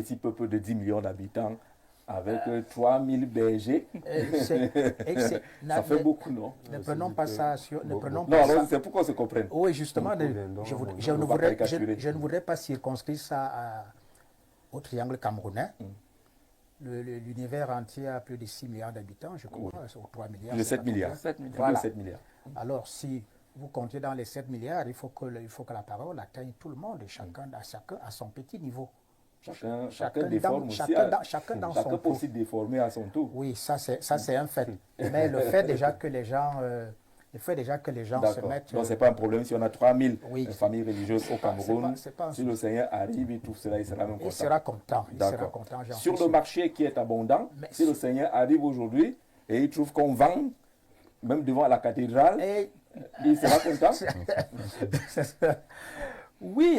petit peuple de 10 millions d'habitants avec 3000 bergers. Ça fait beaucoup, non? Ne prenons pas ça sur... Non, c'est pour qu'on se comprenne. Oui, justement, je ne voudrais pas circonscrire ça au triangle camerounais. L'univers entier a plus de 6 milliards d'habitants, je crois, ou 3 milliards. De 7 milliards. Voilà. 7 milliards. Alors, si vous comptez dans les 7 milliards, il faut que la parole atteigne tout le monde, chacun à son petit niveau. Chacun déforme aussi. Chacun peut aussi déformer à son tour. Oui, ça c'est un fait. Mais le fait déjà que les gens se mettent... Donc, ce n'est pas un problème si on a 3000 familles religieuses au Cameroun. Si le Seigneur arrive et tout cela, il sera même content. Il sera content. Sur le marché qui est abondant, si le Seigneur arrive aujourd'hui et il trouve qu'on vend, même devant la cathédrale, il sera content. Oui,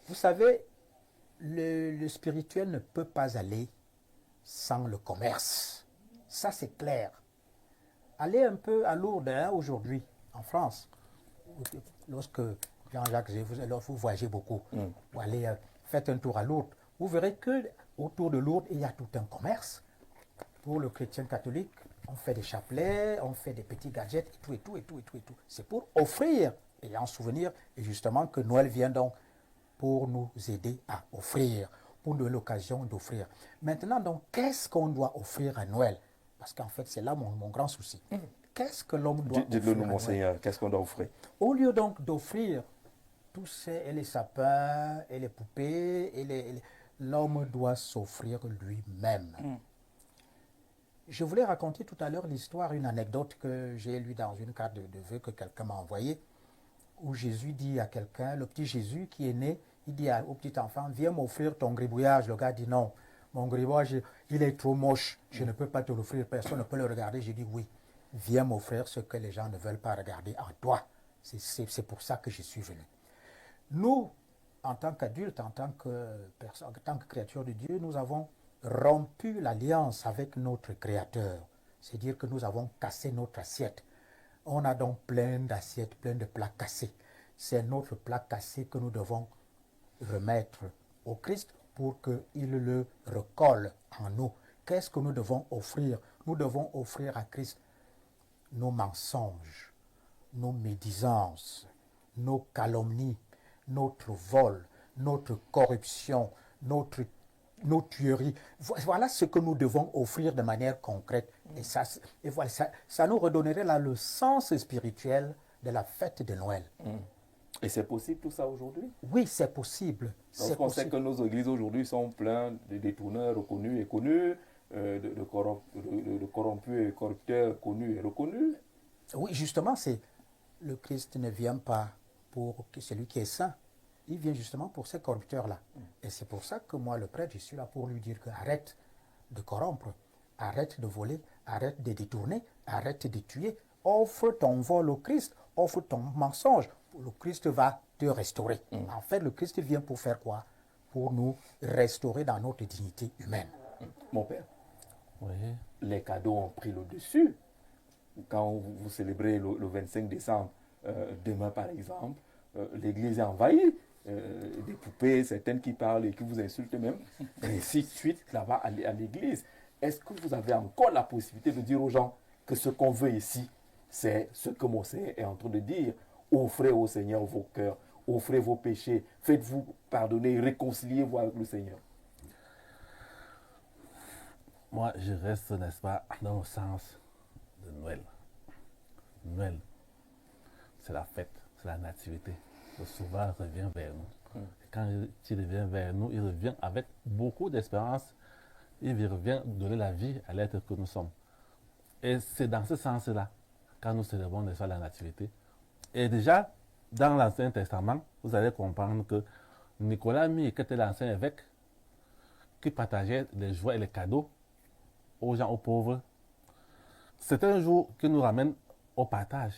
vous savez, le spirituel ne peut pas aller sans le commerce. Ça, c'est clair. Allez un peu à Lourdes aujourd'hui, en France, lorsque Jean-Jacques, vous voyagez beaucoup, ou allez, faites un tour à Lourdes, vous verrez que autour de Lourdes, il y a tout un commerce. Pour le chrétien catholique, on fait des chapelets, on fait des petits gadgets, et tout. C'est pour offrir, et en souvenir, et justement que Noël vient donc pour nous aider à offrir, pour nous l'occasion d'offrir. Maintenant, donc, qu'est-ce qu'on doit offrir à Noël? Parce qu'en fait, c'est là mon grand souci. Qu'est-ce que l'homme doit offrir? Dites-le nous, Monseigneur, qu'est-ce qu'on doit offrir? Au lieu donc d'offrir tous les sapins et les poupées, l'homme doit s'offrir lui-même. Je voulais raconter tout à l'heure l'histoire, une anecdote que j'ai lue dans une carte de vœux que quelqu'un m'a envoyée, où Jésus dit à quelqu'un, le petit Jésus qui est né, il dit au petit enfant, viens m'offrir ton gribouillage. Le gars dit non, mon gribouillage, il est trop moche, je ne peux pas te l'offrir, personne ne peut le regarder. J'ai dit oui, viens m'offrir ce que les gens ne veulent pas regarder en toi. C'est pour ça que je suis venu. Nous, en tant qu'adultes, en tant que créatures de Dieu, nous avons rompu l'alliance avec notre Créateur. C'est-à-dire que nous avons cassé notre assiette. On a donc plein d'assiettes, plein de plats cassés. C'est notre plat cassé que nous devons remettre au Christ pour qu'il le recolle en nous. Qu'est-ce que nous devons offrir? Nous devons offrir à Christ nos mensonges, nos médisances, nos calomnies, notre vol, notre corruption, nos tueries. Voilà ce que nous devons offrir de manière concrète. Et voilà, ça nous redonnerait là le sens spirituel de la fête de Noël. Et c'est possible tout ça aujourd'hui? Oui, c'est possible. Parce qu'on sait que nos églises aujourd'hui sont pleines de détourneurs reconnus et connus, de corrompus et corrupteurs connus et reconnus. Oui, justement, le Christ ne vient pas pour celui qui est saint. Il vient justement pour ces corrupteurs-là. Et c'est pour ça que moi, le prêtre, je suis là pour lui dire que arrête de corrompre, arrête de voler, arrête de détourner, arrête de tuer. Offre ton vol au Christ, offre ton mensonge. Le Christ va te restaurer. En fait, le Christ vient pour faire quoi? Pour nous restaurer dans notre dignité humaine. Mon père, les cadeaux ont pris le dessus. Quand vous célébrez le 25 décembre, demain par exemple, l'église est envahie. Des poupées, certaines qui parlent et qui vous insultent même, et ainsi de suite, là-bas à l'église. Est-ce que vous avez encore la possibilité de dire aux gens que ce qu'on veut ici, c'est ce que mon Seigneur est en train de dire? Offrez au Seigneur vos cœurs, offrez vos péchés, faites-vous pardonner, réconciliez-vous avec le Seigneur. Moi, je reste, n'est-ce pas, dans le sens de Noël. Noël, c'est la fête, c'est la nativité. Le Sauveur revient vers nous. Quand il revient vers nous, il revient avec beaucoup d'espérance. Il revient donner la vie à l'être que nous sommes. Et c'est dans ce sens-là, quand nous célébrons la nativité. Et déjà, dans l'Ancien Testament, vous allez comprendre que Nicolas Mi, qui était l'ancien évêque, qui partageait les joies et les cadeaux aux gens, aux pauvres, c'est un jour qui nous ramène au partage.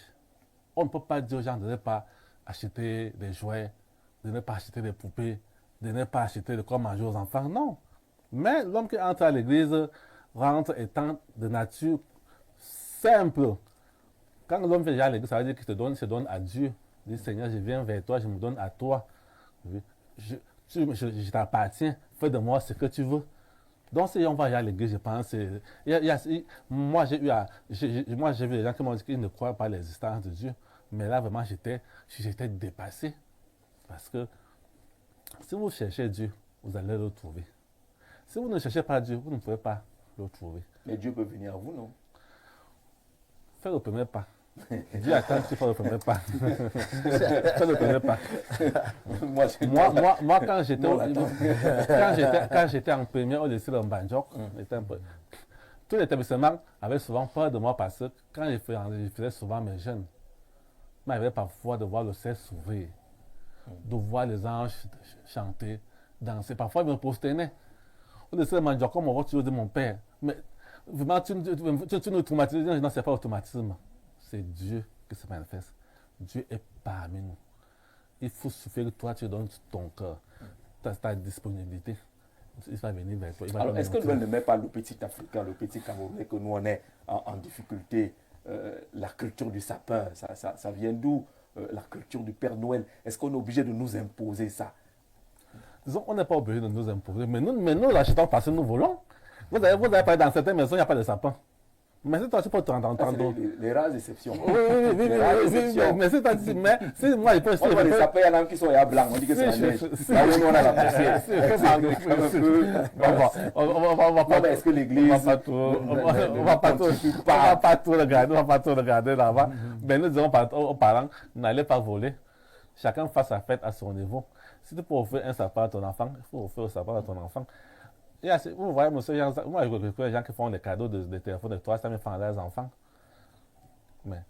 On ne peut pas dire aux gens de ne pas acheter des jouets, de ne pas acheter des poupées, de ne pas acheter de quoi manger aux enfants. Non. Mais l'homme qui entre à l'église rentre étant de nature simple. Quand l'homme vient à l'église, ça veut dire qu'il se donne à Dieu. Il dit, Seigneur, je viens vers toi, je me donne à toi. Je t'appartiens, fais de moi ce que tu veux. Donc, si on va à l'église, je pense, moi, j'ai vu des gens qui m'ont dit qu'ils ne croient pas à l'existence de Dieu. Mais là, vraiment, j'étais dépassé. Parce que si vous cherchez Dieu, vous allez le trouver. Si vous ne cherchez pas Dieu, vous ne pouvez pas le trouver. Mais Dieu peut venir à vous, non? Fais le premier pas. Dieu attend que tu fasses le premier pas. Fais le premier pas. Moi, quand j'étais en première au lycée de Mbandjok, tout l'établissement avait souvent peur de moi parce que quand je faisais souvent mes jeunes, il m'arrivait parfois de voir le ciel s'ouvrir, de voir les anges chanter, danser. Parfois, ils me prosternaient. Au lycée de Mbandjok, comme on voit toujours de mon père. Mais vraiment, tu nous traumatises. Non, ce n'est pas automatisme. C'est Dieu qui se manifeste. Dieu est parmi nous. Il faut suffire que toi, tu donnes ton cœur, ta disponibilité. Il va venir vers toi. Alors, est-ce que Noël ne met pas le petit Africain, le petit Camerounais, que nous, on est en difficulté? La culture du sapin, ça vient d'où? La culture du Père Noël, est-ce qu'on est obligé de nous imposer ça? Disons, on n'est pas obligé de nous imposer, mais nous l'achetons parce que nous voulons. Vous avez parlé dans certaines maisons, il n'y a pas de sapin. Mais c'est toi, tu peux t'entendre. Les rares exceptions. Oui, mais c'est toi, si moi je peux. On voit les sapins, il y en a qui sont blancs, on dit que c'est la neige. Là où on a la poussière. Non, mais est-ce que l'église. On va pas tout regarder là-bas. Mais nous disons aux parents, n'allez pas voler. Chacun fasse sa fête à son niveau. Si tu peux offrir un sapin à ton enfant, il faut offrir un sapin à ton enfant. Vous voyez, monsieur, moi je recrute les gens qui font des cadeaux de téléphones de 300 000 francs à leurs enfants. Mais,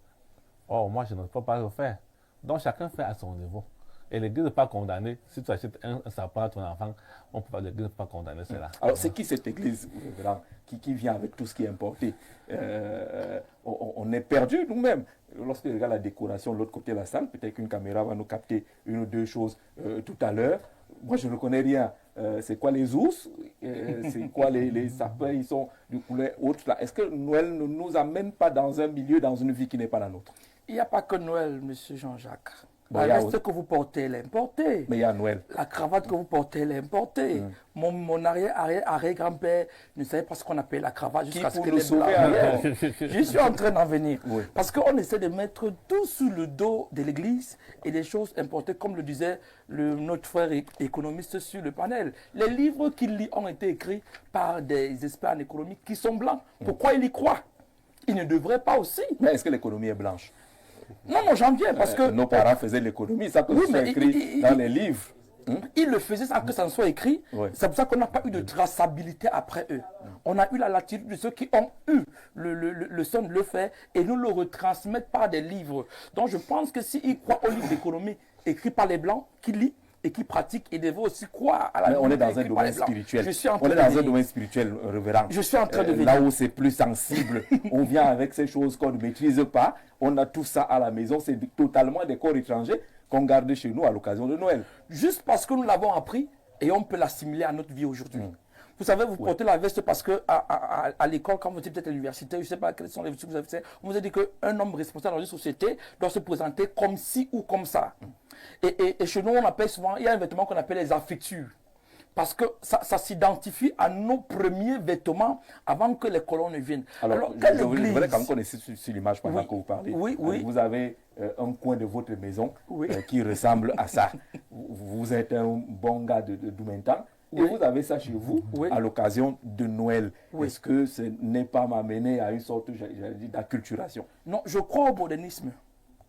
moi je ne peux pas le faire. Donc chacun fait à son niveau. Et l'église n'est pas condamnée. Si tu achètes un sapin à ton enfant, l'église n'est pas condamnée, c'est là. Alors c'est qui cette église qui vient avec tout ce qui est importé? On est perdu nous-mêmes. Lorsque tu regardes la décoration de l'autre côté de la salle, peut-être qu'une caméra va nous capter une ou deux choses tout à l'heure. Moi, je ne connais rien. C'est quoi les ours? C'est quoi les sapins? Ils sont du couleur autre là. Est-ce que Noël ne nous amène pas dans un milieu, dans une vie qui n'est pas la nôtre? Il n'y a pas que Noël, monsieur Jean-Jacques. La veste que vous portez, elle est importée. Mais il y a Noël. La cravate que vous portez, elle est importée. Mon arrière-grand-père ne savait pas ce qu'on appelle la cravate jusqu'à ce que les blancs. Je suis en train d'en venir. Oui. Parce qu'on essaie de mettre tout sous le dos de l'église et des choses importées, comme le disait notre frère économiste sur le panel. Les livres qu'il lit ont été écrits par des experts en économie qui sont blancs. Pourquoi il y croit? Il ne devrait pas aussi. Mais est-ce que l'économie est blanche? Non, j'en viens parce que... Nos parents faisaient l'économie, ça que c'est écrit dans les livres. Ils le faisaient sans que ça ne soit écrit. Oui. C'est pour ça qu'on n'a pas eu de traçabilité après eux. On a eu la latitude de ceux qui ont eu le soin de le faire et nous le retransmettent par des livres. Donc je pense que s'ils croient aux livres d'économie écrits par les Blancs, qui lisent et qui pratiquent, ils devaient aussi croire à la... Mais on est dans un domaine spirituel. On est dans un domaine spirituel, révérend. Je suis en train de venir. Là où c'est plus sensible, on vient avec ces choses qu'on ne maîtrise pas. On a tout ça à la maison. C'est totalement des corps étrangers qu'on garde chez nous à l'occasion de Noël. Juste parce que nous l'avons appris et on peut l'assimiler à notre vie aujourd'hui. Vous savez, vous portez la veste parce que à l'école, quand vous étiez peut-être à l'université, je ne sais pas quelles sont les vestes que vous avez fait, on vous a dit qu'un homme responsable dans une société doit se présenter comme ci ou comme ça. Et chez nous, on appelle souvent, il y a un vêtement qu'on appelle les affectures. Parce que ça s'identifie à nos premiers vêtements avant que les colons ne viennent. Alors je voudrais quand même qu'on ait sur l'image pendant que vous parlez. Oui. Vous avez un coin de votre maison qui ressemble à ça. Vous êtes un bon gars de Doumentan. Et vous avez ça chez vous à l'occasion de Noël. Est-ce que ce n'est pas m'amener à une sorte d'acculturation? Non, je crois au modernisme.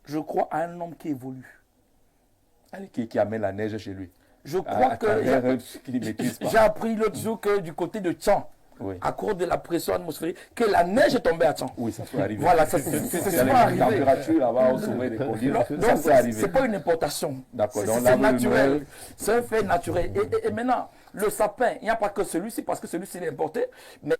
Je crois à un homme qui évolue. Qui amène la neige chez lui. Je crois que j'ai appris l'autre jour que du côté de Tchan, à cause de la pression atmosphérique, que la neige est tombée à Tchan. Oui, ça peut arriver. Voilà, c'est souvent arrivé. La température là-bas au sommet des collines, ça peut arriver. Ce n'est pas une importation. D'accord. C'est naturel. C'est un fait naturel. Et maintenant, le sapin, il n'y a pas que celui-ci, parce que celui-ci est importé, mais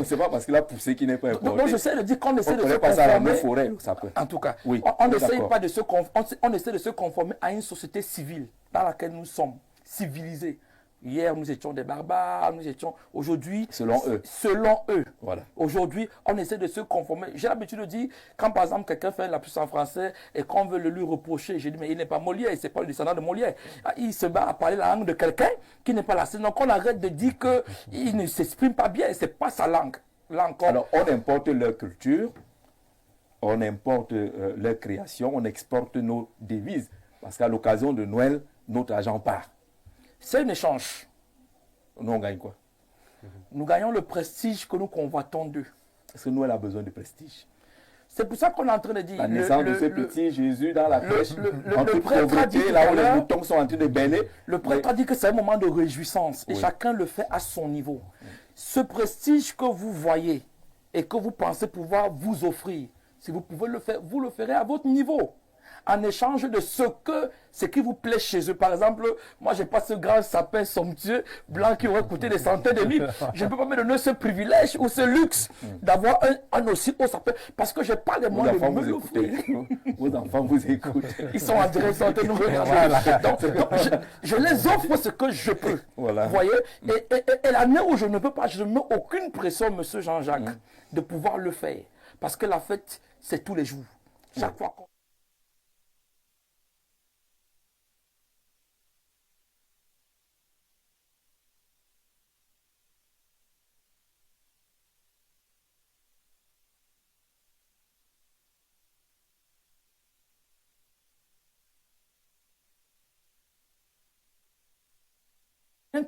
c'est pas parce qu'il a poussé qu'il n'est pas importé. Donc j'essaie de dire qu'on essaie de se conformer. En tout cas, on essaie pas de on essaie de se conformer à une société civile dans laquelle nous sommes civilisés. Hier, nous étions des barbares, nous étions... Aujourd'hui... Selon eux. Selon eux. Voilà. Aujourd'hui, on essaie de se conformer. J'ai l'habitude de dire, quand par exemple quelqu'un fait la puce en français et qu'on veut le lui reprocher, je dis, mais il n'est pas Molière, il n'est pas le descendant de Molière. Il se bat à parler la langue de quelqu'un qui n'est pas la sienne. Donc on arrête de dire qu'il ne s'exprime pas bien, ce n'est pas sa langue. Là encore. Alors on importe leur culture, on importe leur création, on exporte nos devises. Parce qu'à l'occasion de Noël, notre argent part. C'est un échange. Nous, on gagne quoi? Nous gagnons le prestige que nous convoitons d'eux. Est-ce que Noël a besoin de prestige? C'est pour ça qu'on est en train de dire... La naissance de ce petit Jésus dans la crèche, le prêtre a dit là où les moutons sont en train de bêler. Le prêtre a dit que c'est un moment de réjouissance et chacun le fait à son niveau. Ce prestige que vous voyez et que vous pensez pouvoir vous offrir, si vous pouvez le faire, vous le ferez à votre niveau. En échange de ce qui vous plaît chez eux. Par exemple, moi, je n'ai pas ce grand sapin somptueux, blanc, qui aurait coûté des centaines de mille. Je ne peux pas me donner ce privilège ou ce luxe d'avoir un aussi haut sapin parce que je n'ai pas les moyens de me l'offrir. Vos enfants vous écoutent. Ils sont en direct, ils sont en train de nous regarder. Donc, je les offre ce que je peux. Voilà. Vous voyez? Et l'année où je ne peux pas, je ne mets aucune pression, monsieur Jean-Jacques, de pouvoir le faire. Parce que la fête, c'est tous les jours. Chaque fois qu'on...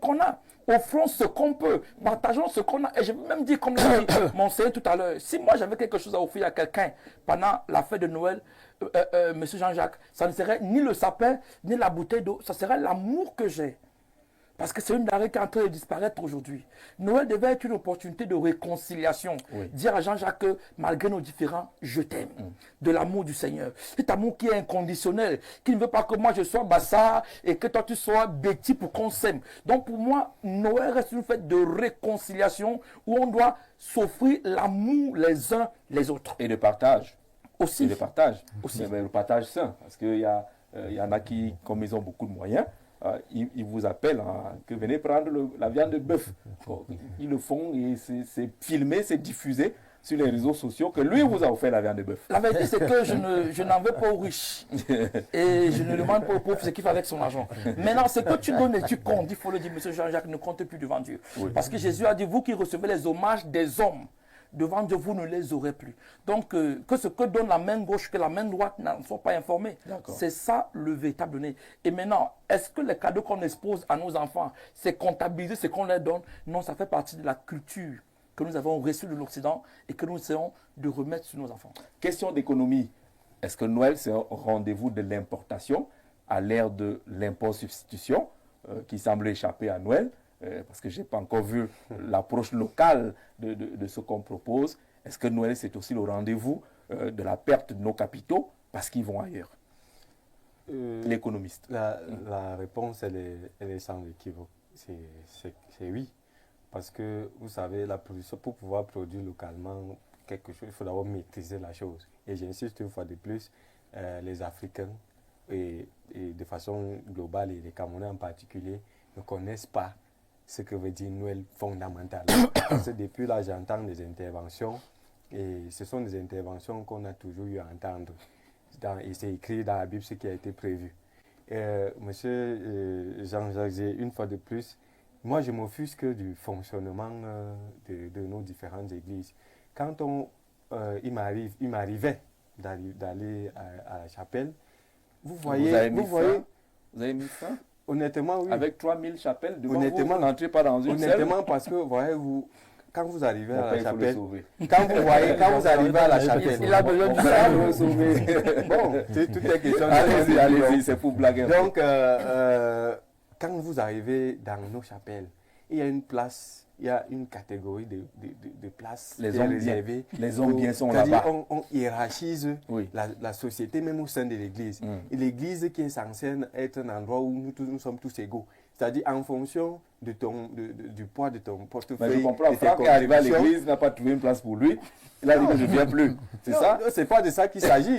qu'on a, offrons ce qu'on peut, partageons ce qu'on a. Et je vais même dire, comme l'a dit mon Seigneur tout à l'heure, si moi j'avais quelque chose à offrir à quelqu'un pendant la fête de Noël, monsieur Jean-Jacques, ça ne serait ni le sapin, ni la bouteille d'eau, ça serait l'amour que j'ai. Parce que c'est une denrée qui est en train de disparaître aujourd'hui. Noël devait être une opportunité de réconciliation. Oui. Dire à Jean-Jacques que malgré nos différends, je t'aime. De l'amour du Seigneur. Cet amour qui est inconditionnel, qui ne veut pas que moi je sois bassard et que toi tu sois bêtis pour qu'on s'aime. Donc pour moi, Noël reste une fête de réconciliation où on doit s'offrir l'amour les uns les autres. Et de partage. Aussi. Et de partage. Aussi. Mais le partage sain. Parce qu'il y en a qui, comme ils ont beaucoup de moyens, ils vous appellent que venez prendre la viande de bœuf. Ils le font et c'est filmé, c'est diffusé sur les réseaux sociaux que lui vous a offert la viande de bœuf. La vérité c'est que je n'en veux pas aux riches et je ne demande pas aux pauvres ce qu'il fait avec son argent. Maintenant, ce que tu donnes et tu comptes, il faut le dire, monsieur Jean-Jacques, ne compte plus devant Dieu. Oui. Parce que Jésus a dit, vous qui recevez les hommages des hommes, devant Dieu, vous ne les aurez plus. Donc, que ce que donne la main gauche, que la main droite n'en sont pas informés. C'est ça le véritable donné. Et maintenant, est-ce que les cadeaux qu'on expose à nos enfants, c'est comptabiliser ce qu'on leur donne? Non, ça fait partie de la culture que nous avons reçue de l'Occident et que nous essayons de remettre sur nos enfants. Question d'économie. Est-ce que Noël, c'est un rendez-vous de l'importation à l'ère de l'import-substitution qui semble échapper à Noël? Parce que je n'ai pas encore vu l'approche locale de ce qu'on propose. Est-ce que Noël, c'est aussi le rendez-vous de la perte de nos capitaux parce qu'ils vont ailleurs? L'économiste. La réponse, elle est sans équivoque. C'est oui. Parce que, vous savez, la production, pour pouvoir produire localement quelque chose, il faut d'abord maîtriser la chose. Et j'insiste une fois de plus, les Africains, et de façon globale, et les Camerounais en particulier, ne connaissent pas ce que veut dire Noël fondamentalement. Parce que depuis là, j'entends des interventions, et ce sont des interventions qu'on a toujours eu à entendre. Et c'est écrit dans la Bible ce qui a été prévu. Monsieur Jean-Jacques, une fois de plus, moi je m'offusque du fonctionnement de nos différentes églises. Quand il m'arrivait d'aller à la chapelle, vous voyez... Vous avez mis fin? Honnêtement, oui. Avec 3000 chapelles, devant vous n'entrez pas dans une honnêtement, seule. Parce que, voyez-vous, quand vous arrivez à la chapelle, quand vous arrivez à la chapelle, il a besoin du sauver. Bon, tout est question de... Allez-y, c'est pour blaguer. Donc, quand vous arrivez dans nos chapelles, il y a une place, il y a une catégorie de places réservées. Les hommes bien sont là-bas. On hiérarchise la société, même au sein de l'église. Et l'église qui est censée être un endroit où nous sommes tous égaux. C'est-à-dire en fonction de du poids de ton portefeuille. Mais je comprends, Franck est arrivé à l'église, n'a pas trouvé une place pour lui. Il a dit que je ne viens plus. C'est ça? C'est pas de ça qu'il s'agit.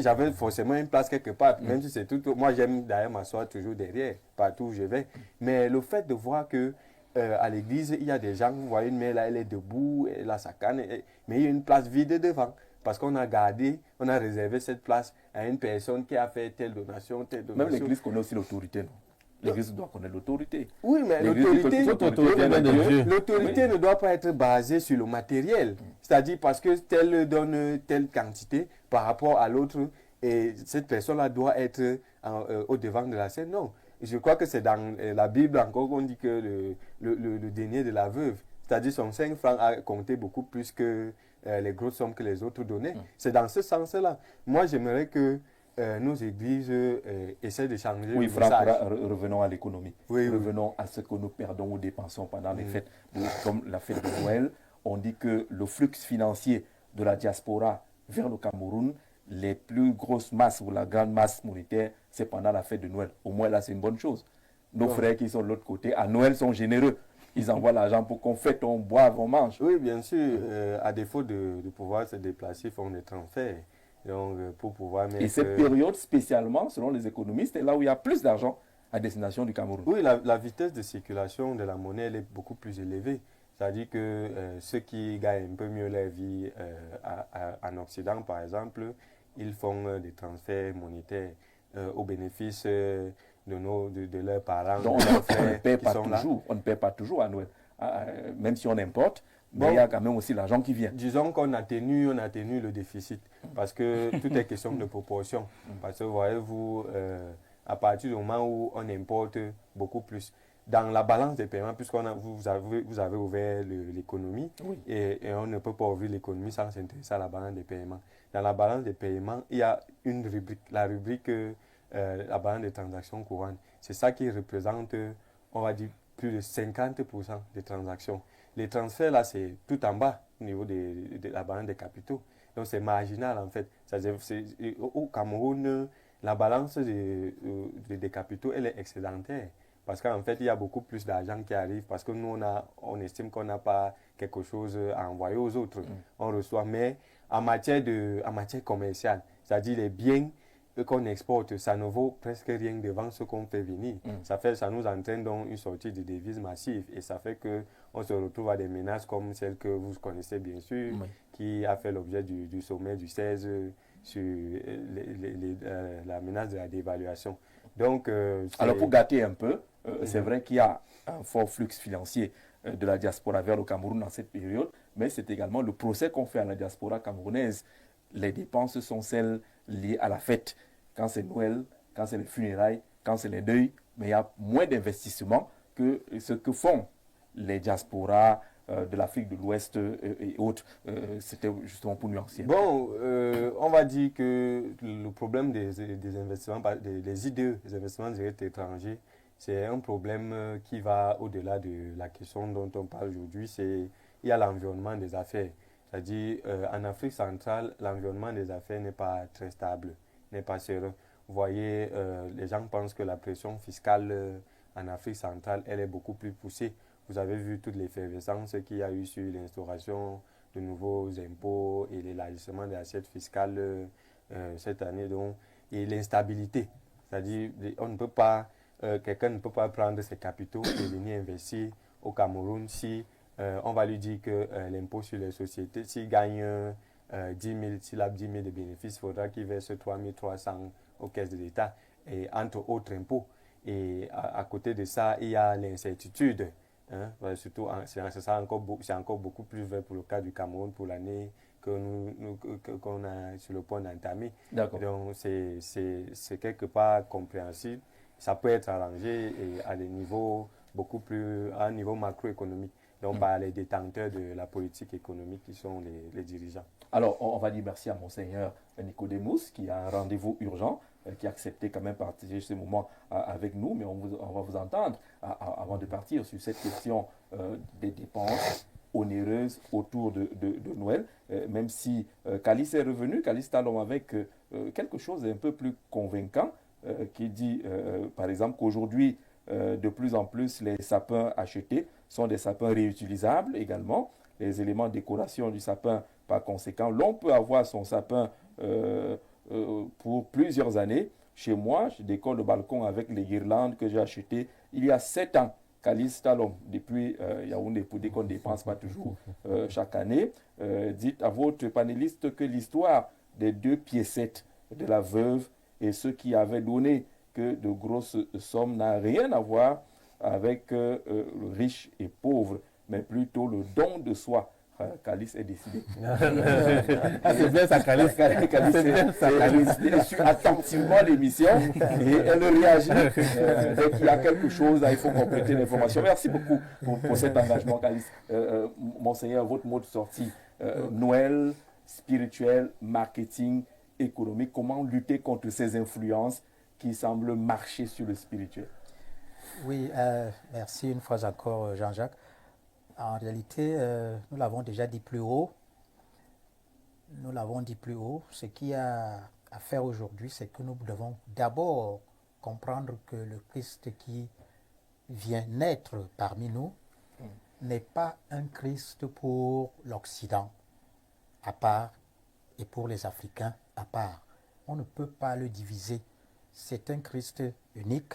J'avais forcément une place quelque part, même si c'est tout. Moi, j'aime d'ailleurs m'asseoir toujours derrière, partout où je vais. Mais le fait de voir que à l'église, il y a des gens, vous voyez une mère là, elle est debout, elle a sa canne, mais il y a une place vide devant. Parce qu'on a gardé, on a réservé cette place à une personne qui a fait telle donation, telle donation. Même l'église connaît aussi l'autorité, non? L'église doit connaître l'autorité. Oui, mais l'autorité ne doit pas être basée sur le matériel. C'est-à-dire parce que tel donne telle quantité par rapport à l'autre, et cette personne-là doit être au devant de la scène. Non. Je crois que c'est dans la Bible encore qu'on dit que le denier de la veuve, c'est-à-dire son 5 francs a compté beaucoup plus que les grosses sommes que les autres donnaient. C'est dans ce sens-là. Moi, j'aimerais que nos églises essaient de changer oui, le Franck, message. Revenons à l'économie. Oui, revenons à ce que nous perdons ou dépensons pendant les fêtes. Comme la fête de Noël, on dit que le flux financier de la diaspora vers le Cameroun, les plus grosses masses ou la grande masse monétaire, c'est pendant la fête de Noël. Au moins là, c'est une bonne chose. Nos frères qui sont de l'autre côté, à Noël, sont généreux. Ils envoient l'argent pour qu'on fête, on boive, on mange. Oui, bien sûr. À défaut de pouvoir se déplacer, ils font des transferts. Donc, pour pouvoir mettre... Et cette période, spécialement, selon les économistes, est là où il y a plus d'argent à destination du Cameroun. Oui, la vitesse de circulation de la monnaie, elle est beaucoup plus élevée. C'est-à-dire que ceux qui gagnent un peu mieux leur vie en Occident, par exemple, ils font des transferts monétaires au bénéfice de leurs parents. Donc, on ne paie pas toujours à Noël. Même si on importe, mais il y a quand même aussi l'argent qui vient. Disons qu'on atténue le déficit. Parce que tout est question de proportion. Parce que voyez-vous, à partir du moment où on importe beaucoup plus, dans la balance des paiements, puisque vous avez ouvert l'économie, oui. et on ne peut pas ouvrir l'économie sans s'intéresser à la balance des paiements. Dans la balance des paiements, il y a une rubrique, la rubrique la balance des transactions courantes. C'est ça qui représente, on va dire, plus de 50% des transactions. Les transferts, là, c'est tout en bas au niveau de la balance des capitaux. Donc, c'est marginal, en fait. Au Cameroun, la balance des capitaux, elle est excédentaire. Parce qu'en fait, il y a beaucoup plus d'argent qui arrive parce que nous, on estime qu'on n'a pas quelque chose à envoyer aux autres. On reçoit. Mais en matière commerciale, c'est-à-dire les biens qu'on exporte, ça ne vaut presque rien devant ce qu'on fait venir. Ça nous entraîne dans une sortie de devises massive et ça fait qu'on se retrouve à des menaces comme celle que vous connaissez bien sûr, qui a fait l'objet du sommet du 16 sur la menace de la dévaluation. Donc, alors pour gâter un peu, c'est vrai qu'il y a un fort flux financier de la diaspora vers le Cameroun dans cette période, mais c'est également le procès qu'on fait à la diaspora camerounaise. Les dépenses sont celles liées à la fête. Quand c'est Noël, quand c'est les funérailles, quand c'est les deuils, mais il y a moins d'investissement que ce que font les diasporas de l'Afrique de l'Ouest et autres. C'était justement pour nuancer. Bon, on va dire que le problème des investissements, des IDE, les investissements directs étrangers, c'est un problème qui va au-delà de la question dont on parle aujourd'hui. Il y a l'environnement des affaires. C'est-à-dire, en Afrique centrale, l'environnement des affaires n'est pas très stable, n'est pas serein. Vous voyez, les gens pensent que la pression fiscale en Afrique centrale, elle est beaucoup plus poussée. Vous avez vu toute l'effervescence qu'il y a eu sur l'instauration de nouveaux impôts et l'élargissement de l'assiette fiscale cette année. Donc, et l'instabilité. C'est-à-dire, quelqu'un ne peut pas prendre ses capitaux et venir investir au Cameroun si on va lui dire que l'impôt sur les sociétés, s'il gagne 10 000, s'il a 10 000 de bénéfices, il faudra qu'il verse 3 300 aux caisses de l'État, et entre autres impôts. Et à côté de ça, il y a l'incertitude. Hein, surtout, c'est encore beaucoup plus vrai pour le cas du Cameroun pour l'année qu'on a sur le point d'entamer. Donc, c'est quelque part compréhensible. Ça peut être arrangé et à un niveau macroéconomique. Donc, par les détenteurs de la politique économique qui sont les dirigeants. Alors, on va dire merci à Monseigneur Nicodémous qui a un rendez-vous urgent, qui a accepté quand même partager ce moment avec nous, mais on va vous entendre avant de partir sur cette question des dépenses onéreuses autour de Noël, même si Calice est revenu. Calice Talon avec quelque chose d'un peu plus convaincant qui dit, par exemple, qu'aujourd'hui, de plus en plus, les sapins achetés sont des sapins réutilisables également. Les éléments de décoration du sapin, par conséquent, l'on peut avoir son sapin pour plusieurs années. Chez moi, je décore le balcon avec les guirlandes que j'ai achetées il y a 7 ans. Calice Talon, depuis Yaoundé, pour dire qu'on ne dépense pas toujours chaque année. Dites à votre panéliste que l'histoire des 2 piécettes de la veuve et ceux qui avaient donné que de grosses sommes n'a rien à voir avec le riche et pauvre, mais plutôt le don de soi. Calice est décidé. C'est bien ça, Calice. Elle suit attentivement l'émission et elle réagit. Dès qu'il y a quelque chose, il faut compléter l'information. Merci beaucoup pour cet engagement, Calice. Monseigneur, votre mot de sortie, Noël, spirituel, marketing, économique, comment lutter contre ces influences qui semblent marcher sur le spirituel? Oui, merci une fois encore, Jean-Jacques. En réalité, nous l'avons déjà dit plus haut. Ce qu'il y a à faire aujourd'hui, c'est que nous devons d'abord comprendre que le Christ qui vient naître parmi nous n'est pas un Christ pour l'Occident à part et pour les Africains à part. On ne peut pas le diviser. C'est un Christ unique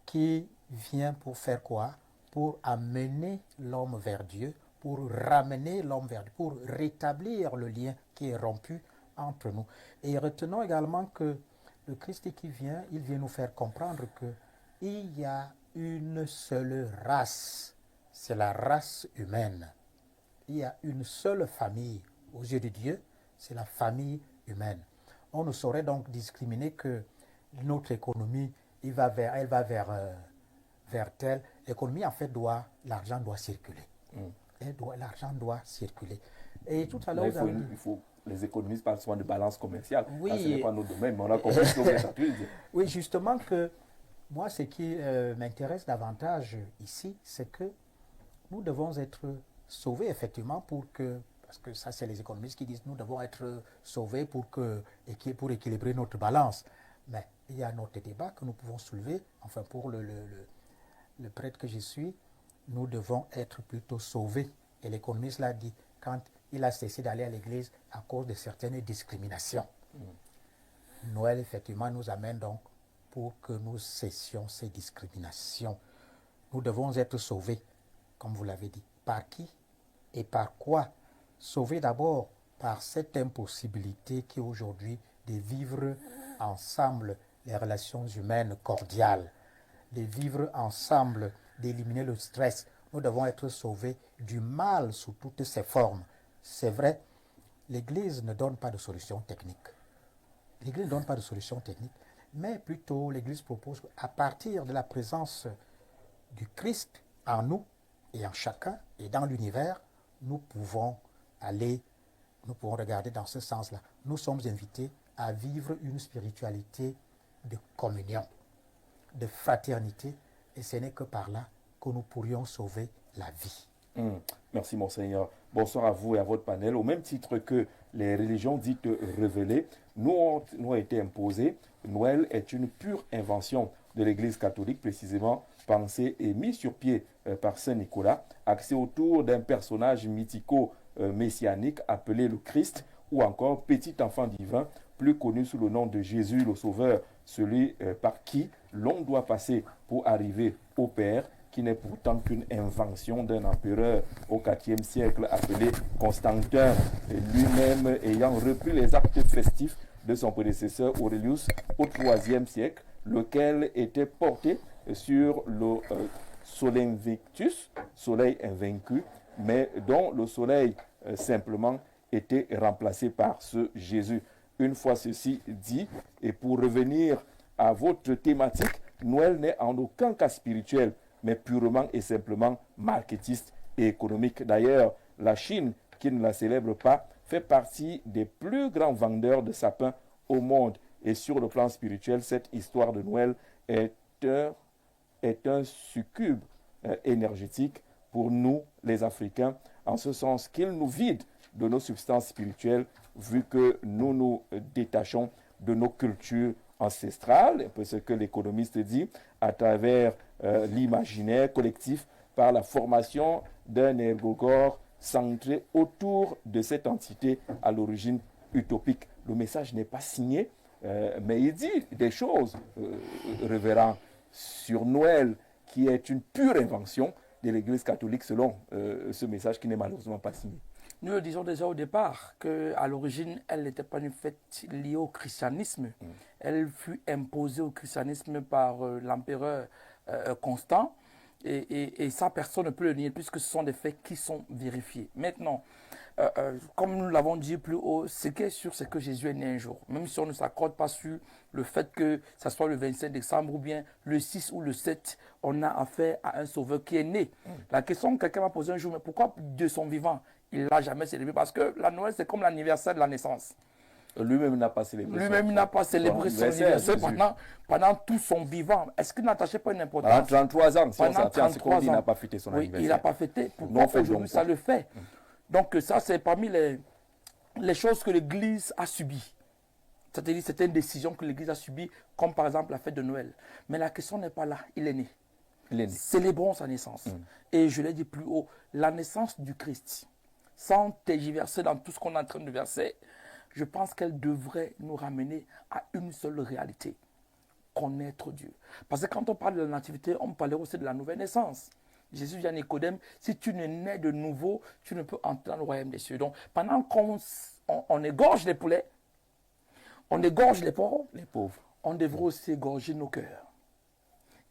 qui vient pour faire quoi? Pour amener l'homme vers Dieu, pour ramener l'homme vers Dieu, pour rétablir le lien qui est rompu entre nous. Et retenons également que le Christ qui vient, il vient nous faire comprendre qu'il y a une seule race, c'est la race humaine. Il y a une seule famille aux yeux de Dieu, c'est la famille humaine. On ne saurait donc discriminer que notre économie, elle va vers tel. L'économie, en fait, l'argent doit circuler. L'argent doit circuler. Et tout à l'heure, les économistes parlent souvent de balance commerciale. Oui, ce n'est pas notre domaine, mais on a compris ce que vous êtes Oui, justement que moi, ce qui m'intéresse davantage ici, c'est que nous devons être sauvés, effectivement, parce que ça, c'est les économistes qui disent nous devons être sauvés pour équilibrer notre balance. Mais il y a un autre débat que nous pouvons soulever, enfin pour le prêtre que je suis, nous devons être plutôt sauvés. Et l'économiste l'a dit quand il a cessé d'aller à l'église à cause de certaines discriminations. Noël, effectivement, nous amène donc pour que nous cessions ces discriminations. Nous devons être sauvés, comme vous l'avez dit. Par qui et par quoi? Sauvés d'abord par cette impossibilité qui est aujourd'hui de vivre ensemble les relations humaines cordiales, de vivre ensemble, d'éliminer le stress. Nous devons être sauvés du mal sous toutes ses formes. C'est vrai, l'Église ne donne pas de solution technique. L'Église ne donne pas de solution technique, mais plutôt l'Église propose qu'à partir de la présence du Christ en nous et en chacun et dans l'univers, nous pouvons regarder dans ce sens-là. Nous sommes invités à vivre une spiritualité de communion, de fraternité, et ce n'est que par là que nous pourrions sauver la vie. Merci, Monseigneur. Bonsoir à vous et à votre panel. Au même titre que les religions dites révélées nous ont été imposées, Noël est une pure invention de l'Église catholique, précisément pensée et mise sur pied par Saint Nicolas, axée autour d'un personnage mythico-messianique appelé le Christ, ou encore petit enfant divin, plus connu sous le nom de Jésus le Sauveur, celui par qui l'on doit passer pour arriver au Père, qui n'est pourtant qu'une invention d'un empereur au IVe siècle appelé Constantin, lui-même ayant repris les actes festifs de son prédécesseur Aurelius au IIIe siècle, lequel était porté sur le Soleil Invictus, soleil invaincu, mais dont le soleil simplement était remplacé par ce Jésus. Une fois ceci dit, et pour revenir à votre thématique, Noël n'est en aucun cas spirituel, mais purement et simplement marketiste et économique. D'ailleurs, la Chine, qui ne la célèbre pas, fait partie des plus grands vendeurs de sapins au monde. Et sur le plan spirituel, cette histoire de Noël est un succube énergétique pour nous, les Africains, en ce sens qu'il nous vide de nos substances spirituelles, vu que nous nous détachons de nos cultures ancestrale, un peu ce que l'économiste dit, à travers l'imaginaire collectif par la formation d'un égrégore centré autour de cette entité à l'origine utopique. Le message n'est pas signé, mais il dit des choses, révérend, sur Noël, qui est une pure invention de l'Église catholique selon ce message qui n'est malheureusement pas signé. Nous le disons déjà au départ, qu'à l'origine, elle n'était pas une fête liée au christianisme. Elle fut imposée au christianisme par l'empereur Constant. Et ça, personne ne peut le nier, puisque ce sont des faits qui sont vérifiés. Maintenant, comme nous l'avons dit plus haut, ce qui est sûr, c'est que Jésus est né un jour. Même si on ne s'accorde pas sur le fait que ce soit le 25 décembre ou bien le 6 ou le 7, on a affaire à un sauveur qui est né. La question que quelqu'un m'a posée un jour, mais pourquoi de son vivant, il ne l'a jamais célébré? Parce que la Noël, c'est comme l'anniversaire de la naissance. Lui-même n'a pas célébré. Lui-même n'a pas célébré son anniversaire pendant tout son vivant. Est-ce qu'il n'attachait pas une importance? Pendant 33 ans, si pendant on 33 ans, il n'a pas fêté son anniversaire. Il n'a pas fêté. Pourquoi aujourd'hui ça le fait? Donc ça, c'est parmi les choses que l'Église a subies. C'est-à-dire c'était une décision que l'Église a subie, comme par exemple la fête de Noël. Mais la question n'est pas là, il est né. Célébrons sa naissance. Et je l'ai dit plus haut, la naissance du Christ, sans tergiverser dans tout ce qu'on est en train de verser, je pense qu'elle devrait nous ramener à une seule réalité, connaître Dieu. Parce que quand on parle de la nativité, on parlait aussi de la nouvelle naissance. Jésus dit à Nicodème, si tu ne nais de nouveau, tu ne peux entrer dans le royaume des cieux. Donc, pendant qu'on égorge les poulets, on égorge les pauvres, on devrait aussi égorger nos cœurs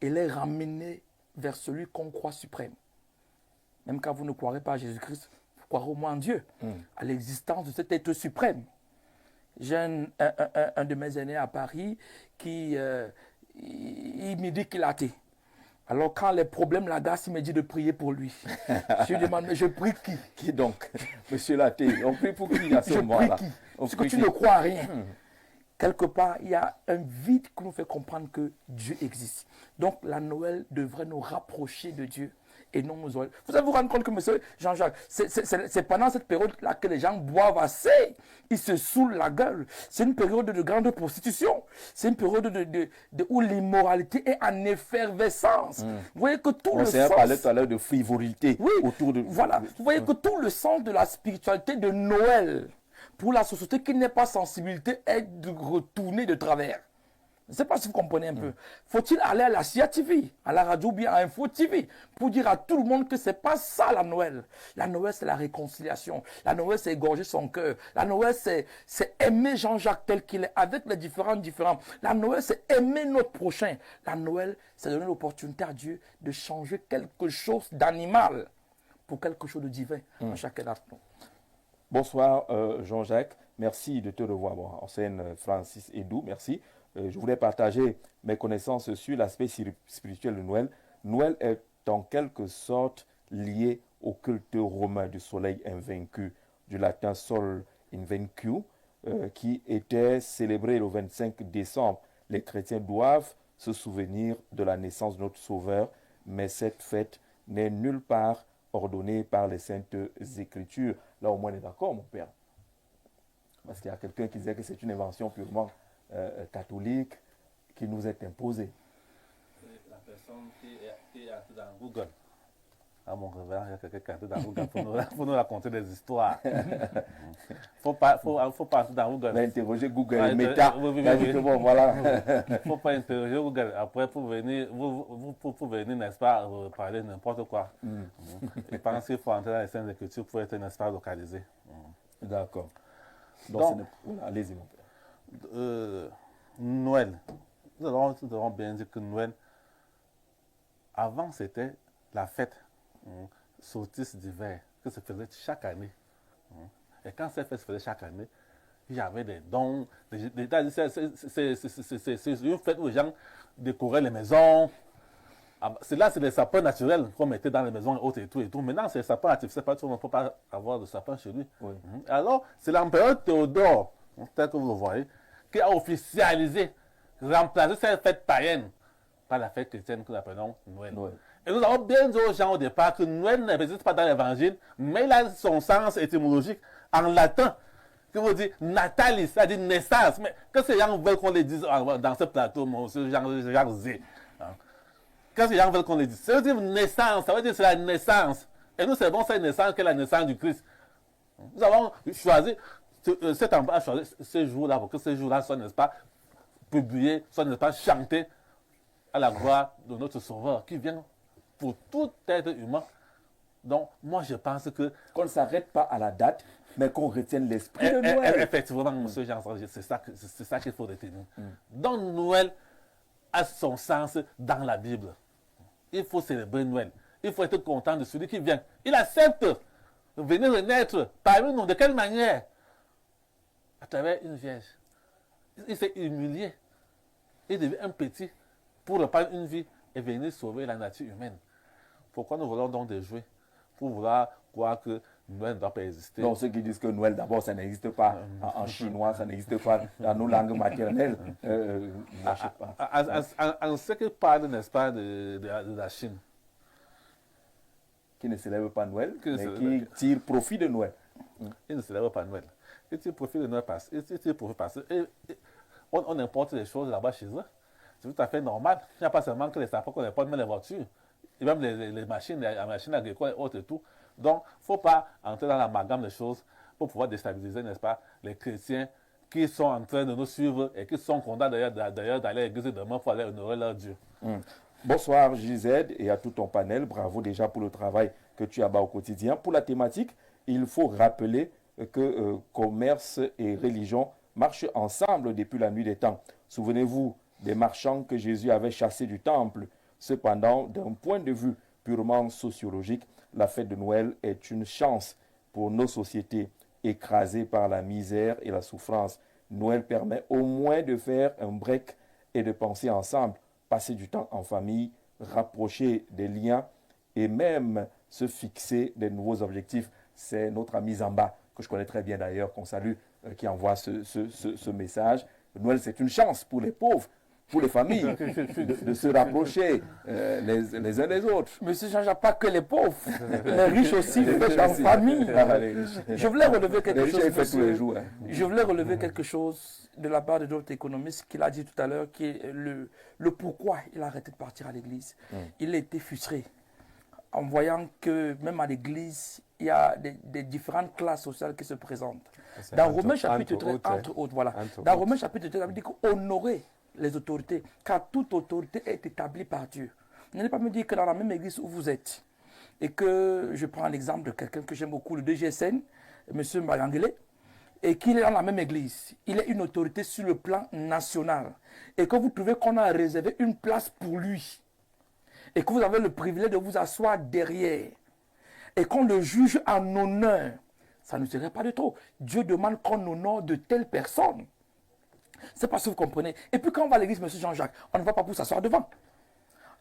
et les ramener vers celui qu'on croit suprême. Même quand vous ne croirez pas à Jésus-Christ, vous croirez au moins en Dieu, à l'existence de cet être suprême. J'ai un de mes aînés à Paris qui il me dit qu'il est athée. Alors quand les problèmes l'agacent, il me dit de prier pour lui. Je lui demande, mais je prie qui? Qui donc? Monsieur l'athée, on prie pour qui à ce moment-là? Parce que tu ne crois à rien. Quelque part, il y a un vide qui nous fait comprendre que Dieu existe. Donc la Noël devrait nous rapprocher de Dieu. Et non nous aurait... Vous allez vous rendre compte que, monsieur Jean-Jacques, c'est pendant cette période-là que les gens boivent assez. Ils se saoulent la gueule. C'est une période de grande prostitution. C'est une période où l'immoralité est en effervescence. Vous voyez que tout le sens... On parlait tout à l'heure de frivolité autour de... Voilà. Vous voyez que tout le sens de la spiritualité de Noël, pour la société qui n'est pas sensibilité, est de retourner de travers. Je ne sais pas si vous comprenez un peu. Faut-il aller à la CIA TV, à la radio ou bien à Info TV, pour dire à tout le monde que ce n'est pas ça la Noël. La Noël, c'est la réconciliation. La Noël, c'est égorger son cœur. La Noël, c'est aimer Jean-Jacques tel qu'il est, avec les différents. La Noël, c'est aimer notre prochain. La Noël, c'est donner l'opportunité à Dieu de changer quelque chose d'animal pour quelque chose de divin en chacun d'entre nous. Bonsoir Jean-Jacques, merci de te revoir. Bon, enseigne Francis Edou, merci. Je voulais partager mes connaissances sur l'aspect spirituel de Noël. Noël est en quelque sorte lié au culte romain du soleil invaincu, du latin sol invencu, qui était célébré le 25 décembre. Les chrétiens doivent se souvenir de la naissance de notre Sauveur, mais cette fête n'est nulle part ordonnée par les Saintes Écritures. Là, au moins, on est d'accord, mon père. Parce qu'il y a quelqu'un qui disait que c'est une invention purement catholique qui nous est imposée. La personne qui est dans Google. À mon réveil, il y a quelqu'un qui est dans Google pour nous raconter des histoires. Faut pas entrer dans Google. On a interrogé Google, Meta. Bon, voilà. Faut pas interroger Google. Après, pour venir, n'est-ce pas, parler de n'importe quoi. Je pense qu'il faut entrer dans les Saintes Écritures pour être, n'est-ce pas, localisé. D'accord. Donc allez-y, mon père. Noël. Nous avons bien dit que Noël, avant c'était la fête, solstice d'hiver, que se faisait chaque année. Et quand cette fête se faisait chaque année, il y avait des dons. C'est une fête où les gens décoraient les maisons. C'est des sapins naturels qu'on mettait dans les maisons hautes et tout. Maintenant, c'est des sapins artificiels, on ne peut pas avoir de sapin chez lui. Oui. Alors, c'est l'empereur Théodore, tel que vous le voyez, qui a officialisé, remplacé cette fête païenne par la fête chrétienne que nous appelons Noël. Et nous avons bien dit aux gens au départ que Noël n'existe pas dans l'évangile, mais il a son sens étymologique en latin, que vous dites Natalis, c'est-à-dire naissance. Mais qu'est-ce que les gens veulent qu'on les dise dans ce plateau, ce genre Z? Qu'est-ce que les gens veulent qu'on les dise? Ça veut dire naissance, ça veut dire c'est la naissance. Et nous, c'est bon, c'est naissance que la naissance du Christ. Nous avons choisi, cet endroit a choisi ce jour-là, pour que ce jour-là soit, n'est-ce pas, publié, soit, n'est-ce pas, chanté à la gloire de notre Sauveur, qui vient pour tout être humain. Donc, moi, je pense que... Qu'on ne s'arrête pas à la date, mais qu'on retienne l'esprit de Noël. Effectivement, M. Jean, c'est ça qu'il faut retenir. Donc, Noël a son sens dans la Bible. Il faut célébrer Noël. Il faut être content de celui qui vient. Il accepte de venir renaître parmi nous. De quelle manière? À travers une vierge. Il s'est humilié. Il devient un petit pour reprendre une vie et venir sauver la nature humaine. Pourquoi nous voulons donc des jouets? Pour vouloir croire que Noël ne doit pas exister. Donc ceux qui disent que Noël, d'abord, ça n'existe pas en chinois, ça n'existe pas dans nos langues maternelles. Moi, je sais pas. En ce qui parle, n'est-ce pas, de la Chine. Qui ne célèbre pas Noël, mais qui tire profit de Noël. Ils ne célèbrent pas Noël. Ils tirent profit de Noël parce on importe des choses là-bas chez eux. C'est tout à fait normal. Il n'y a pas seulement que les sapins qu'on importe, mais les voitures. Et même les machines agricoles et autres et tout. Donc, il ne faut pas entrer dans l'amalgame des choses pour pouvoir déstabiliser, n'est-ce pas, les chrétiens qui sont en train de nous suivre et qui sont contents d'ailleurs d'aller à l'église demain pour aller honorer leur Dieu. Bonsoir JZ et à tout ton panel. Bravo déjà pour le travail que tu abats au quotidien. Pour la thématique, il faut rappeler que commerce et religion marchent ensemble depuis la nuit des temps. Souvenez-vous des marchands que Jésus avait chassés du temple. Cependant, d'un point de vue purement sociologique, la fête de Noël est une chance pour nos sociétés écrasées par la misère et la souffrance. Noël permet au moins de faire un break et de penser ensemble, passer du temps en famille, rapprocher des liens et même se fixer des nouveaux objectifs. C'est notre ami Zamba, que je connais très bien d'ailleurs, qu'on salue, qui envoie ce message. Noël, c'est une chance pour les pauvres, pour les familles, de se rapprocher les uns des autres. Monsieur Jean-Jacques, pas que les pauvres, les riches aussi, fêtent en famille. Je voulais relever quelque chose. Tous les jours, hein. Je voulais relever quelque chose de la part de notre économiste qu'il a dit tout à l'heure, qui est le pourquoi il a arrêté de partir à l'église. Il a été frustré en voyant que même à l'église, il y a des différentes classes sociales qui se présentent. Dans Romains chapitre 13, entre autres, voilà. Dans Romains chapitre 13, il dit qu'honorer les autorités, car toute autorité est établie par Dieu. N'allez pas me dire que dans la même église où vous êtes, et que je prends l'exemple de quelqu'un que j'aime beaucoup, le DGSN, M. Mayangele, et qu'il est dans la même église, il est une autorité sur le plan national, et que vous trouvez qu'on a réservé une place pour lui, et que vous avez le privilège de vous asseoir derrière, et qu'on le juge en honneur, ça ne serait pas de trop. Dieu demande qu'on honore de telles personnes. C'est parce que vous comprenez. Et puis quand on va à l'église, M. Jean-Jacques, on ne va pas pour s'asseoir devant.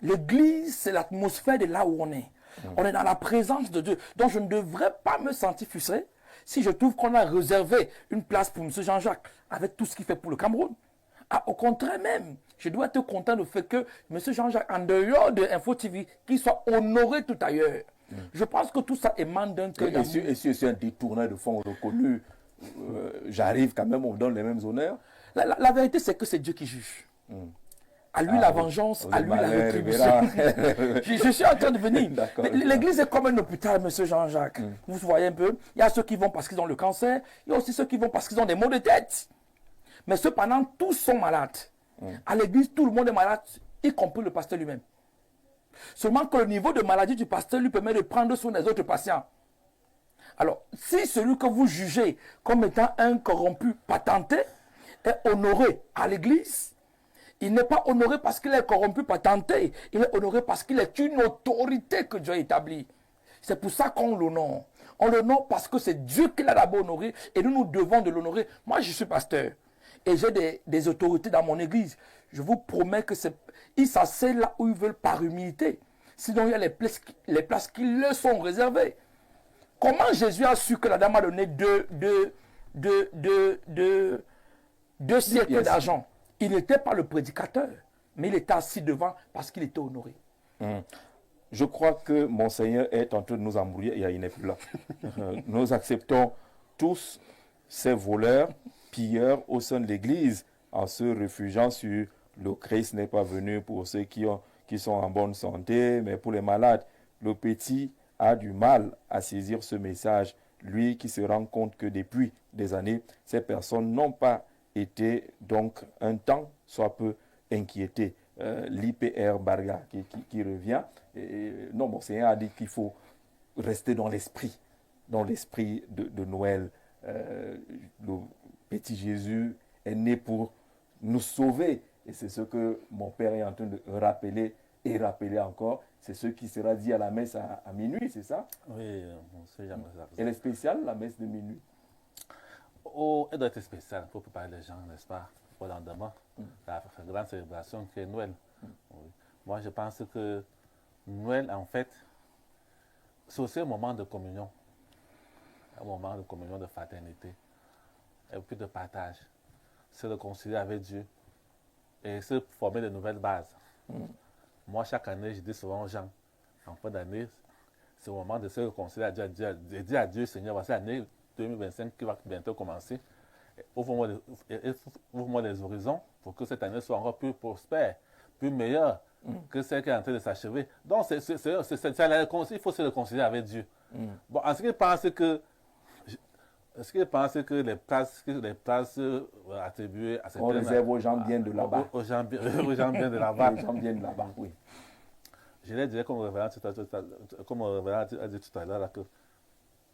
L'église, c'est l'atmosphère de là où on est. On est dans la présence de Dieu. Donc je ne devrais pas me sentir frustré si je trouve qu'on a réservé une place pour M. Jean-Jacques avec tout ce qu'il fait pour le Cameroun. Ah, au contraire même, je dois être content du fait que M. Jean-Jacques, en dehors de Info TV, qu'il soit honoré tout ailleurs. Je pense que tout ça émane d'un cœur d'amour. Et si je suis un détourneur de fonds reconnu, j'arrive quand même, on me donne les mêmes honneurs. La vérité, c'est que c'est Dieu qui juge. À lui la vengeance, à lui la rétribution. Je suis en train de venir. L'église est comme un hôpital, M. Jean-Jacques. Vous voyez un peu, il y a ceux qui vont parce qu'ils ont le cancer, il y a aussi ceux qui vont parce qu'ils ont des maux de tête. Mais cependant, tous sont malades. À l'église, tout le monde est malade, y compris le pasteur lui-même. Seulement que le niveau de maladie du pasteur lui permet de prendre soin des autres patients. Alors, si celui que vous jugez comme étant un corrompu patenté est honoré à l'église, il n'est pas honoré parce qu'il est corrompu patenté, il est honoré parce qu'il est une autorité que Dieu a établie. C'est pour ça qu'on l'honore. On l'honore parce que c'est Dieu qui l'a d'abord honoré et nous, nous devons de l'honorer. Moi, je suis pasteur et j'ai des autorités dans mon église. Je vous promets que ils s'asseyent là où ils veulent par humilité. Sinon, il y a les places qui leur sont réservées. Comment Jésus a su que la dame a donné deux siècles d'argent? Il n'était pas le prédicateur, mais il était assis devant parce qu'il était honoré. Je crois que Monseigneur est en train de nous embrouiller. Il n'est plus là. Nous acceptons tous ces voleurs, pilleurs au sein de l'Église, en se réfugiant sur le Christ n'est pas venu pour ceux qui sont en bonne santé, mais pour les malades. Le petit a du mal à saisir ce message, lui qui se rend compte que depuis des années, ces personnes n'ont pas été donc un temps soit peu inquiétées. L'IPR Barga qui revient. Non, mon Seigneur a dit qu'il faut rester dans l'esprit de Noël. Le petit Jésus est né pour nous sauver. Et c'est ce que mon Père est en train de rappeler et rappeler encore. C'est ce qui sera dit à la messe à minuit, c'est ça? Oui, c'est jamais ça. Elle est spéciale, la messe de minuit? Oh, elle doit être spéciale pour préparer les gens, n'est-ce pas, au lendemain. La grande célébration qui est Noël. Oui. Moi, je pense que Noël, en fait, c'est aussi un moment de communion. Un moment de communion, de fraternité. Et puis de partage. C'est de concilier avec Dieu. Et se former de nouvelles bases. Moi, chaque année, je dis souvent aux gens, en fin d'année, c'est le moment de se réconcilier à Dieu, de dire à Dieu, Seigneur, voici l'année 2025 qui va bientôt commencer. Ouvre-moi les horizons pour que cette année soit encore plus prospère, plus meilleure que celle qui est en train de s'achever. Donc, il faut se réconcilier avec Dieu. Bon, en ce qui pense que est-ce qu'ils pensent que les places attribuées à certaines... On réserve aux gens bien de là-bas. Aux gens bien de là-bas. Les gens bien de là-bas, oui. Je l'ai dit comme le révérend a dit tout à l'heure que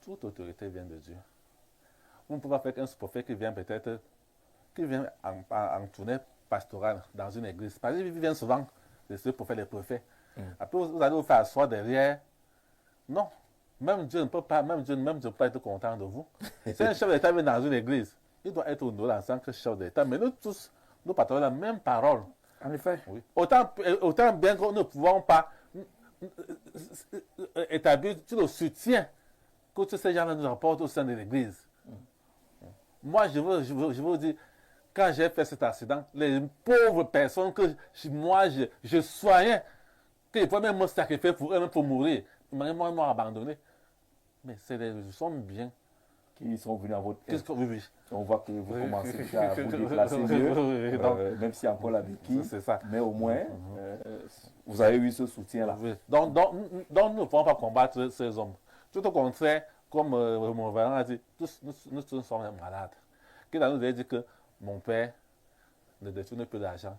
toute autorité vient de Dieu. On ne peut pas faire qu'un sous-préfet qui vient peut-être, qui vient en tournée pastorale dans une église. Parce qu'ils viennent souvent de ceux pour faire les préfets. Après, vous allez vous faire asseoir derrière. Non. Même Dieu ne peut pas, être content de vous. Si un chef d'État vient dans une église, il doit être honoré en tant que chef d'État. Mais nous tous, nous partageons la même parole. En effet. Oui. Autant bien que nous ne pouvons pas établir tout le soutien que tous ces gens-là nous apportent au sein de l'église. Moi, je veux vous dire, quand j'ai fait cet accident, les pauvres personnes que je soignais, qu'ils pouvaient même me sacrifier pour eux-mêmes pour mourir, ils m'ont abandonné. Mais c'est des gens bien. Qui sont venus à votre aide. Oui. On voit que vous commencez déjà à vous déplacer mieux, même si encore la béquille. C'est ça. Mais au moins, vous avez eu ce soutien-là. Oui. Donc, nous ne pouvons pas combattre ces hommes. Tout au contraire, comme mon révérend a dit, nous tous sommes malades. Qu'il a nous a dit que mon père ne détourne plus d'argent.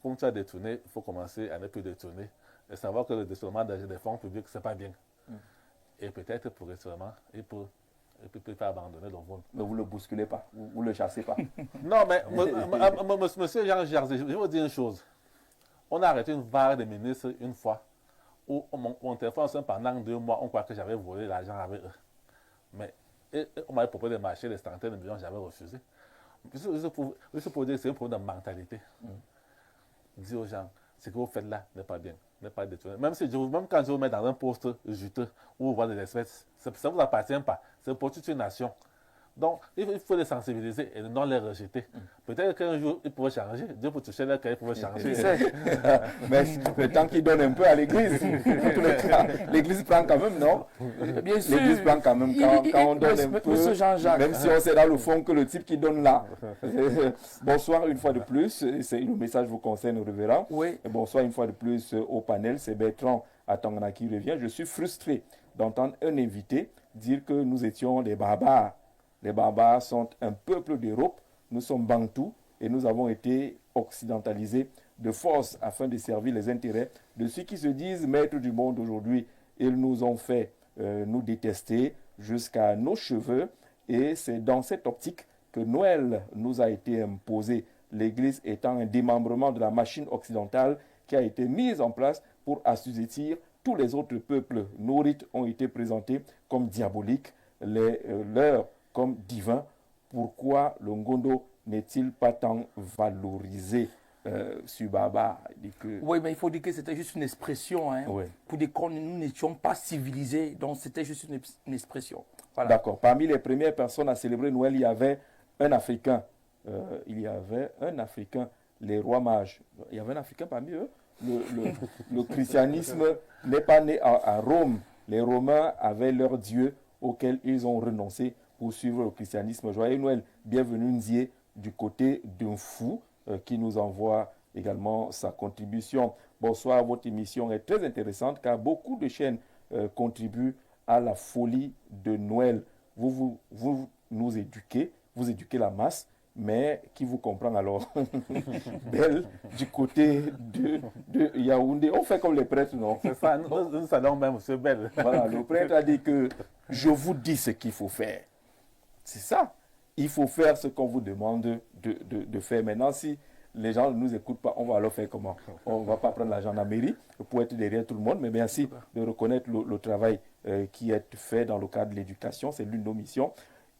Comme tu as détourné, il faut commencer à ne plus détourner. Et savoir que le détournement des fonds publics, ce n'est pas bien. Et peut-être pour récemment, il peut faire abandonner le vol. Mais vous ne le bousculez pas, vous ne le chassez pas. Non, mais monsieur Jean Jarzé, je vais vous dire une chose. On a arrêté une vague de ministres une fois, où mon téléphone sonne pendant 2 mois, on croit que j'avais volé l'argent avec eux. Mais on m'avait proposé de marcher des centaines de millions, j'avais refusé. Juste pour dire que c'est un problème de mentalité. Dis aux gens, ce que vous faites là n'est pas bien, n'est pas détourné. Même quand je vous mets dans un poste juteux où vous voyez des espèces, ça ne vous appartient pas. C'est pour toute une nation. Donc, il faut les sensibiliser et non les rejeter. Peut-être qu'un jour, ils pourraient changer. Dieu peut toucher leur cœur, il pourrait changer. Mais le temps qu'ils donnent un peu à l'Église, l'Église prend quand même, non? Bien sûr. L'Église prend quand même quand on donne un peu, même si on sait dans le fond que le type qui donne là. Bonsoir une fois de plus, le message vous concerne, révérend. Oui. Et bonsoir une fois de plus au panel, c'est Bertrand Atangana qui revient. Je suis frustré d'entendre un invité dire que nous étions des barbares. Les barbares sont un peuple d'Europe, nous sommes bantous et nous avons été occidentalisés de force afin de servir les intérêts de ceux qui se disent maîtres du monde aujourd'hui. Ils nous ont fait nous détester jusqu'à nos cheveux et c'est dans cette optique que Noël nous a été imposé, l'Église étant un démembrement de la machine occidentale qui a été mise en place pour assujettir tous les autres peuples. Nos rites ont été présentés comme diaboliques, leurs comme divins. Pourquoi le Ngondo n'est-il pas tant valorisé Subaba dit que... Oui, mais il faut dire que c'était juste une expression. Hein, oui. Pour dire que nous n'étions pas civilisés, donc c'était juste une expression. Voilà. D'accord. Parmi les premières personnes à célébrer Noël, il y avait un Africain. Les rois mages. Il y avait un Africain parmi eux. Le christianisme n'est pas né à Rome. Les Romains avaient leur Dieu auquel ils ont renoncé poursuivre le christianisme. Joyeux Noël, bienvenue Nzie du côté d'un fou qui nous envoie également sa contribution. Bonsoir, votre émission est très intéressante car beaucoup de chaînes contribuent à la folie de Noël. Vous nous éduquez, vous éduquez la masse, mais qui vous comprend alors? Belle, du côté de Yaoundé, on fait comme les prêtres, non? C'est ça, nous allons même, c'est Belle. Voilà, le prêtre a dit que je vous dis ce qu'il faut faire. C'est ça. Il faut faire ce qu'on vous demande de faire. Maintenant, si les gens ne nous écoutent pas, on va alors faire comment? On ne va pas prendre la gendarmerie pour être derrière tout le monde, mais merci de reconnaître le travail qui est fait dans le cadre de l'éducation. C'est l'une de nos missions.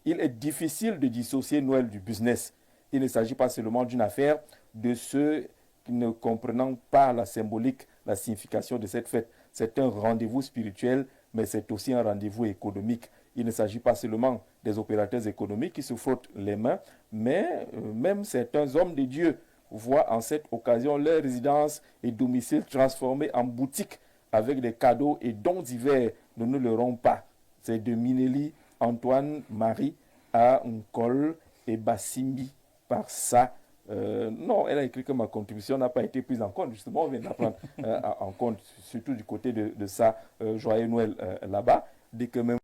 Il est difficile de dissocier Noël du business. Il ne s'agit pas seulement d'une affaire de ceux qui ne comprenant pas la symbolique, la signification de cette fête. C'est un rendez-vous spirituel, mais c'est aussi un rendez-vous économique. Il ne s'agit pas seulement des opérateurs économiques qui se frottent les mains, mais même certains hommes de Dieu voient en cette occasion leur résidence et domicile transformés en boutique avec des cadeaux et dons divers. Nous ne le rendons pas. C'est de Minelli, Antoine, Marie, à Nkol et Bassimbi par ça. Non, elle a écrit que ma contribution n'a pas été prise en compte. Justement, on vient d'apprendre en compte, surtout du côté de ça, Joyeux Noël là-bas. Dès que même